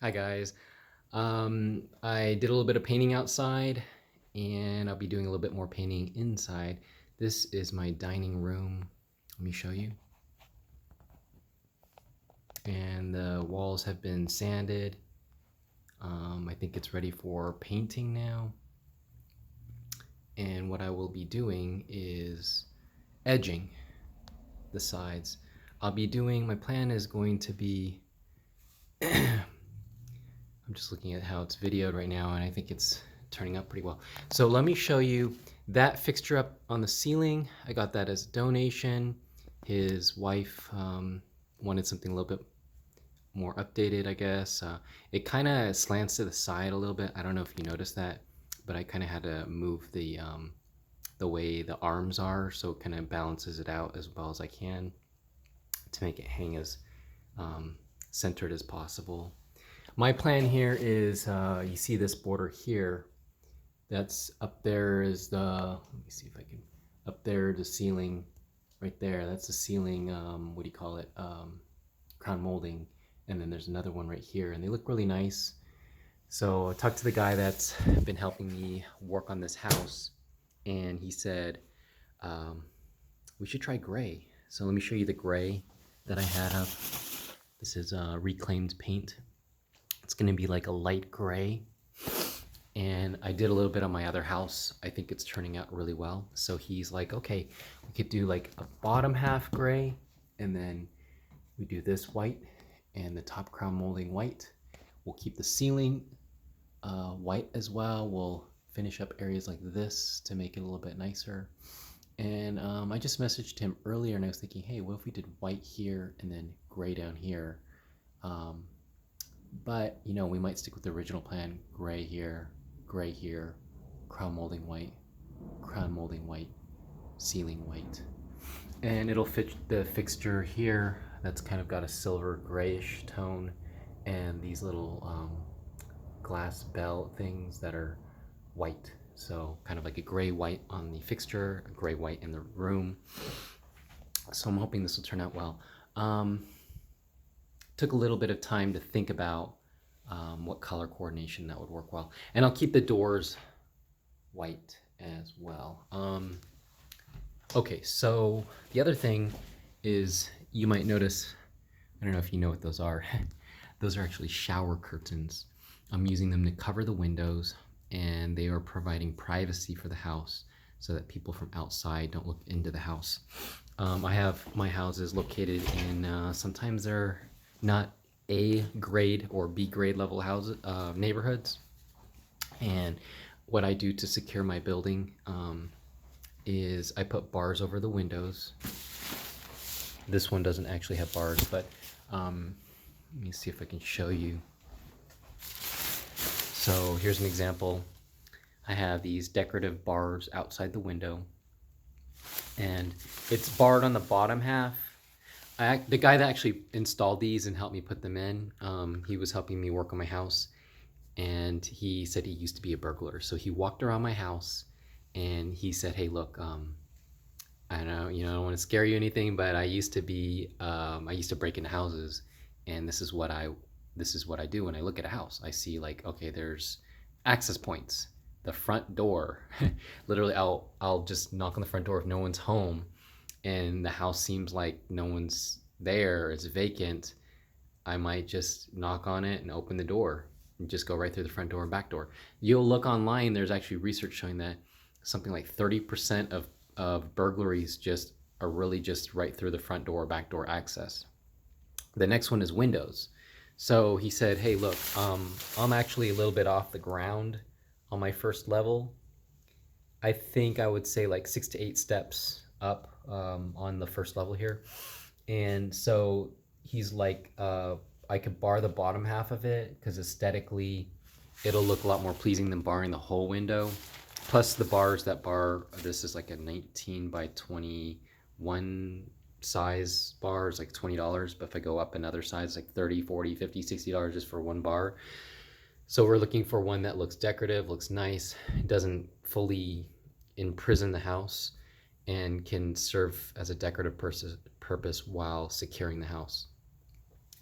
Hi guys. I did a little bit of painting outside and I'll be doing a little bit more painting inside. This is my dining room. Let me show you. And the walls have been sanded. I think it's ready for painting now. And what I will be doing is edging the sides. My plan is going to be I'm just looking at how it's videoed right now, and I think it's turning up pretty well. So let me show you that fixture up on the ceiling. I got that as a donation. His wife wanted something a little bit more updated, I guess. It kind of slants to the side a little bit. I don't know if you noticed that, but I kind of had to move the way the arms are, so it kind of balances it out as well as I can to make it hang as centered as possible. My plan here is, you see this border here, that's up there is the, let me see if I can, up there, the ceiling right there, that's the ceiling, what do you call it, crown molding, and then there's another one right here, and they look really nice. So I talked to the guy that's been helping me work on this house, and he said, we should try gray. So let me show you the gray that I had up. This is reclaimed paint. It's gonna be like a light gray. And I did a little bit on my other house. I think it's turning out really well. So he's like, okay, we could do like a bottom half gray, and then we do this white and the top crown molding white. We'll keep the ceiling white as well. We'll finish up areas like this to make it a little bit nicer. And I just messaged him earlier and I was thinking, hey, what if we did white here and then gray down here? But you know, we might stick with the original plan: gray here, crown molding white, ceiling white. And it'll fit the fixture here that's kind of got a silver grayish tone, and these little glass bell things that are white. So kind of like a gray white on the fixture, a gray white in the room. So I'm hoping this will turn out well. Took a little bit of time to think about what color coordination that would work well. And I'll keep the doors white as well. Okay, so the other thing is, you might notice, I don't know if you know what those are. Those are actually shower curtains. I'm using them to cover the windows, and they are providing privacy for the house so that people from outside don't look into the house. I have my houses located in, sometimes they're not A grade or B grade level houses, neighborhoods. And what I do to secure my building is I put bars over the windows. This one doesn't actually have bars, but let me see if I can show you. So here's an example. I have these decorative bars outside the window, and it's barred on the bottom half. The guy that actually installed these and helped me put them in, he was helping me work on my house, and he said he used to be a burglar. So he walked around my house and he said, hey, look, I know, you know, I don't want to scare you or anything, but I used to break into houses, and this is what I do when I look at a house. I see, like, okay, there's access points, the front door. Literally, I'll just knock on the front door if no one's home, and the house seems like no one's there, it's vacant. I might just knock on it and open the door and just go right through the front door and back door. You'll look online, there's actually research showing that something like 30% of burglaries just are really just right through the front door or back door access. The next one is windows. So he said, hey, look, I'm actually a little bit off the ground on my first level. I think I would say like 6 to 8 steps up on the first level here. And so he's like, I could bar the bottom half of it because aesthetically it'll look a lot more pleasing than barring the whole window. Plus the bars that bar, this is like a 19 by 21 size bar, is like $20. But if I go up another size, like 30, 40, 50, $60 just for one bar. So we're looking for one that looks decorative, looks nice, doesn't fully imprison the house, and can serve as a decorative purpose while securing the house.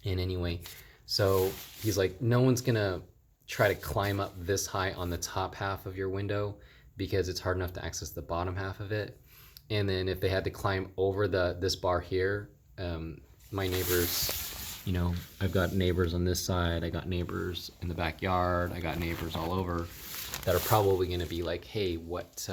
And anyway, So he's like, no one's gonna try to climb up this high on the top half of your window because it's hard enough to access the bottom half of it. And then if they had to climb over this bar here, my neighbors, I've got neighbors on this side, I got neighbors in the backyard, I got neighbors all over that are probably going to be like, hey, what,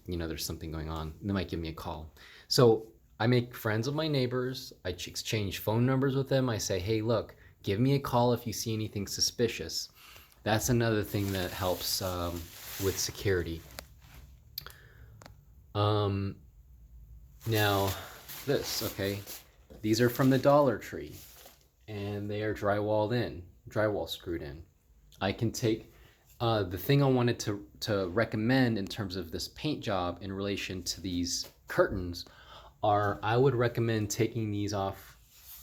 there's something going on. And they might give me a call. So I make friends with my neighbors. I exchange phone numbers with them. I say, hey, look, give me a call if you see anything suspicious. That's another thing that helps with security. Now, okay, these are from the Dollar Tree, and they are drywall screwed in. I can take the thing I wanted to recommend in terms of this paint job in relation to these curtains are I would recommend taking these off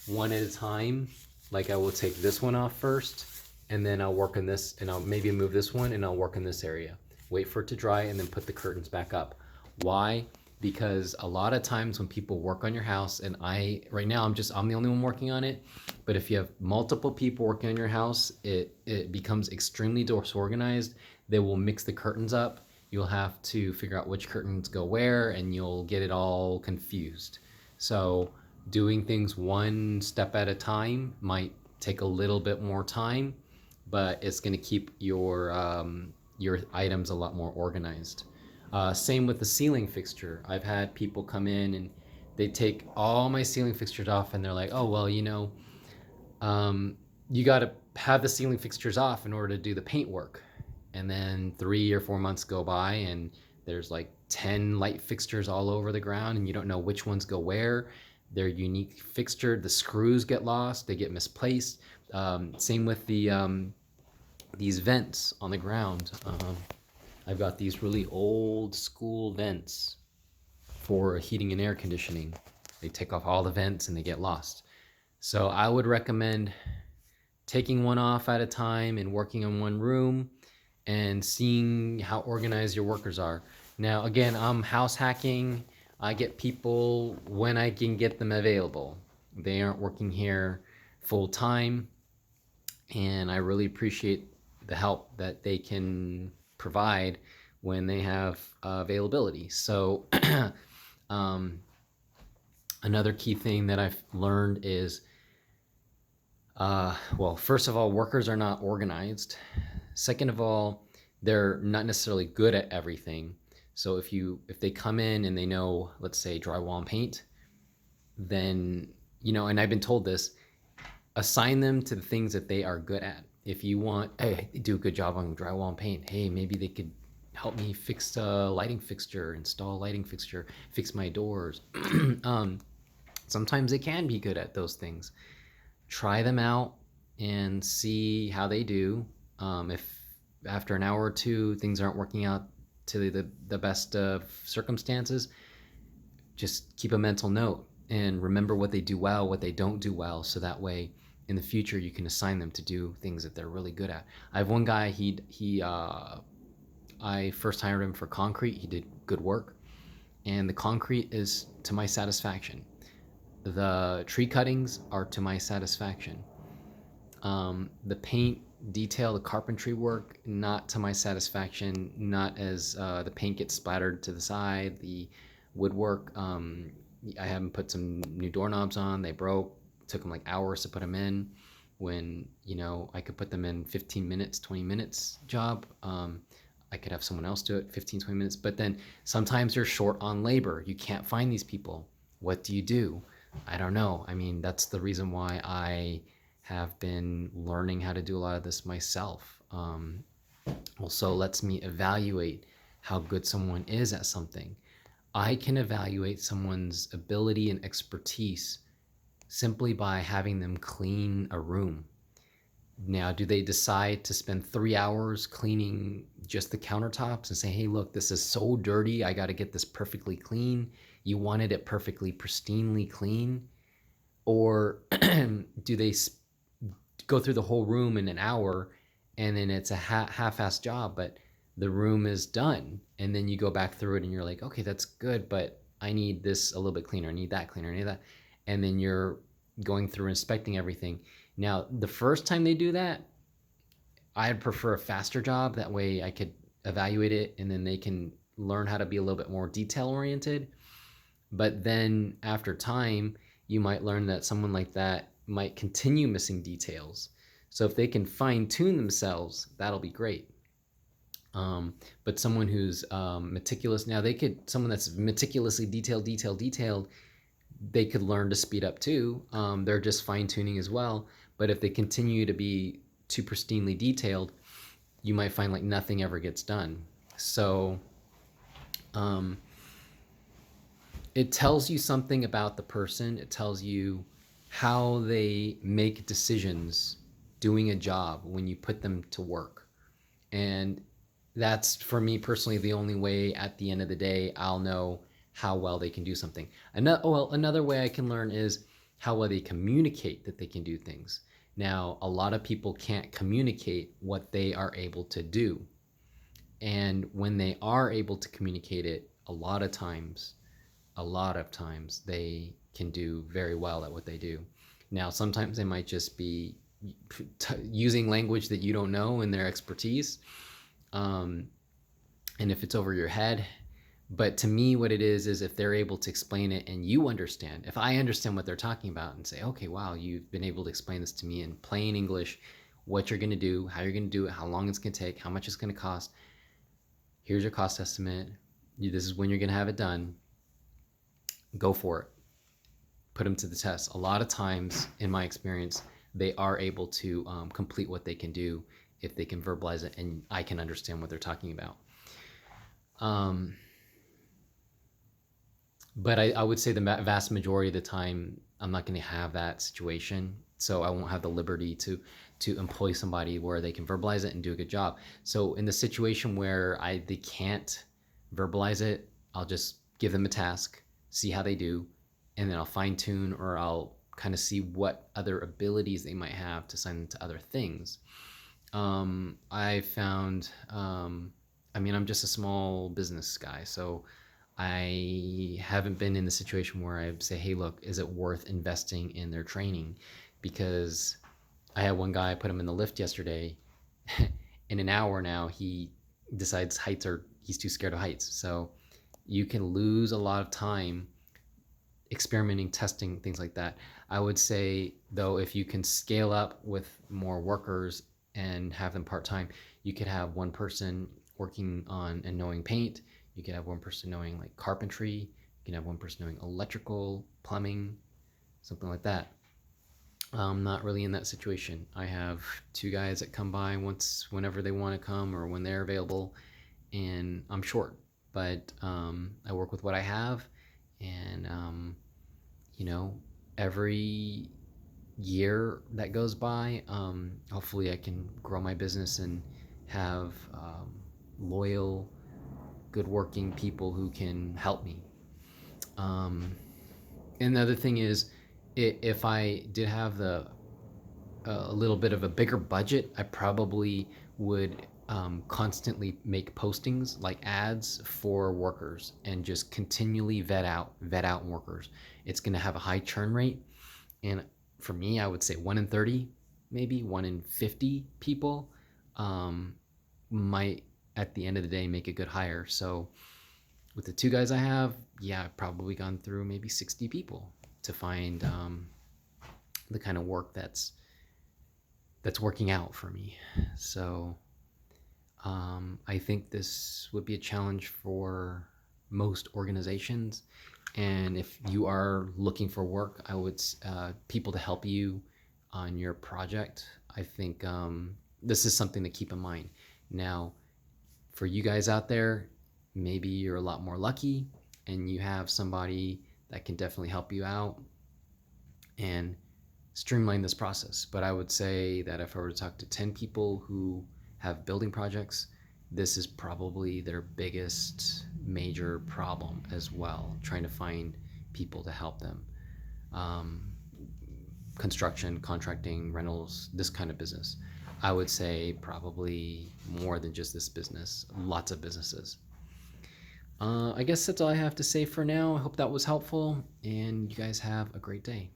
one at a time. Like I will take this one off first, and then I'll work on this, and I'll maybe move this one, and I'll work in this area. Wait for it to dry, and then put the curtains back up. Why? Because a lot of times when people work on your house, and right now I'm the only one working on it, but if you have multiple people working on your house, it becomes extremely disorganized. They will mix the curtains up. You'll have to figure out which curtains go where, and you'll get it all confused. So doing things one step at a time might take a little bit more time, but it's going to keep your items a lot more organized. Same with the ceiling fixture. I've had people come in and they take all my ceiling fixtures off, and they're like, oh, well, you got to have the ceiling fixtures off in order to do the paint work. And then 3 or 4 months go by, and there's like 10 light fixtures all over the ground, and you don't know which ones go where. They're unique fixture. The screws get lost. They get misplaced. Same with these vents on the ground. I've got these really old school vents for heating and air conditioning. They take off all the vents and they get lost. So I would recommend taking one off at a time and working in one room and seeing how organized your workers are. Now, again, I'm house hacking. I get people when I can get them available. They aren't working here full time, and I really appreciate the help that they can provide when they have availability. So another key thing that I've learned is, well, first of all, workers are not organized. Second of all, they're not necessarily good at everything. So if they come in and they know, let's say, drywall and paint, then, and I've been told this, assign them to the things that they are good at. If you want, hey, they do a good job on drywall and paint. Hey, maybe they could help me fix a lighting fixture, install a lighting fixture, fix my doors. Sometimes they can be good at those things. Try them out and see how they do. If after an hour or two things aren't working out to the best of circumstances, just keep a mental note and remember what they do well, what they don't do well, so that way in the future you can assign them to do things that they're really good at. I have one guy, I first hired him for concrete. He did good work, and the concrete is to my satisfaction. The tree cuttings are to my satisfaction. The paint detail, the carpentry work, not to my satisfaction. Not as the paint gets splattered to the side. The woodwork, I had him put some new doorknobs on. They broke. Took them like hours to put them in. When I could put them in 15 minutes, 20 minutes job. I could have someone else do it 15, 20 minutes. But then sometimes you're short on labor. You can't find these people. What do you do? I don't know. I mean, that's the reason why I have been learning how to do a lot of this myself. Also lets me evaluate how good someone is at something. I can evaluate someone's ability and expertise simply by having them clean a room. Now, do they decide to spend 3 hours cleaning just the countertops and say, hey, look, this is so dirty, I got to get this perfectly clean? You wanted it perfectly, pristinely clean? Or do they go through the whole room in an hour and then it's a half-assed job, but the room is done? And then you go back through it and you're like, okay, that's good, but I need this a little bit cleaner. I need that cleaner. I need that. And then you're going through inspecting everything. Now, the first time they do that, I'd prefer a faster job. That way I could evaluate it and then they can learn how to be a little bit more detail oriented. But then after time, you might learn that someone like that might continue missing details. So if they can fine tune themselves, that'll be great. But someone who's meticulous, now someone that's meticulously detailed, they could learn to speed up too. They're just fine tuning as well. But if they continue to be too pristinely detailed, you might find like nothing ever gets done. So it tells you something about the person. It tells you how they make decisions doing a job when you put them to work. And that's, for me personally, the only way at the end of the day I'll know how well they can do something. Another way I can learn is how well they communicate that they can do things. Now, a lot of people can't communicate what they are able to do. And when they are able to communicate it, a lot of times, they can do very well at what they do. Now, sometimes they might just be using language that you don't know in their expertise. And if it's over your head, but to me, what it is if they're able to explain it and you understand, if I understand what they're talking about and say, okay, wow, you've been able to explain this to me in plain English, what you're going to do, how you're going to do it, how long it's going to take, how much it's going to cost. Here's your cost estimate. This is when you're going to have it done. Go for it. Put them to the test. A lot of times, in my experience, they are able to complete what they can do if they can verbalize it and I can understand what they're talking about. But I would say the vast majority of the time, I'm not going to have that situation. So I won't have the liberty to employ somebody where they can verbalize it and do a good job. So in the situation where they can't verbalize it, I'll just give them a task, see how they do, and then I'll fine tune, or I'll kind of see what other abilities they might have to assign them to other things. I found, I'm just a small business guy, so I haven't been in the situation where I say, hey, look, is it worth investing in their training? Because I had one guy, I put him in the lift yesterday. In an hour now, he decides he's too scared of heights. So you can lose a lot of time experimenting, testing, things like that. I would say, though, if you can scale up with more workers and have them part-time, you could have one person working on and knowing paint. You could have one person knowing like carpentry. You can have one person knowing electrical, plumbing, something like that. I'm not really in that situation. I have two guys that come by whenever they want to come or when they're available, and I'm short. But I work with what I have, and every year that goes by, hopefully I can grow my business and have loyal, good working people who can help me. And the other thing is, if I did have a little bit of a bigger budget, I probably would constantly make postings like ads for workers and just continually vet out workers. It's going to have a high churn rate, and for me, I would say 1 in 30, maybe 1 in 50 people might at the end of the day make a good hire. So with the two guys I have, I've probably gone through maybe 60 people to find the kind of work that's working out for me. So I think this would be a challenge for most organizations. And if you are looking for work, I would people to help you on your project. I think this is something to keep in mind. Now, for you guys out there, maybe you're a lot more lucky and you have somebody that can definitely help you out and streamline this process. But I would say that if I were to talk to 10 people who have building projects, this is probably their biggest major problem as well, trying to find people to help them. Construction, contracting, rentals, this kind of business. I would say probably more than just this business, lots of businesses. I guess that's all I have to say for now. I hope that was helpful, and you guys have a great day.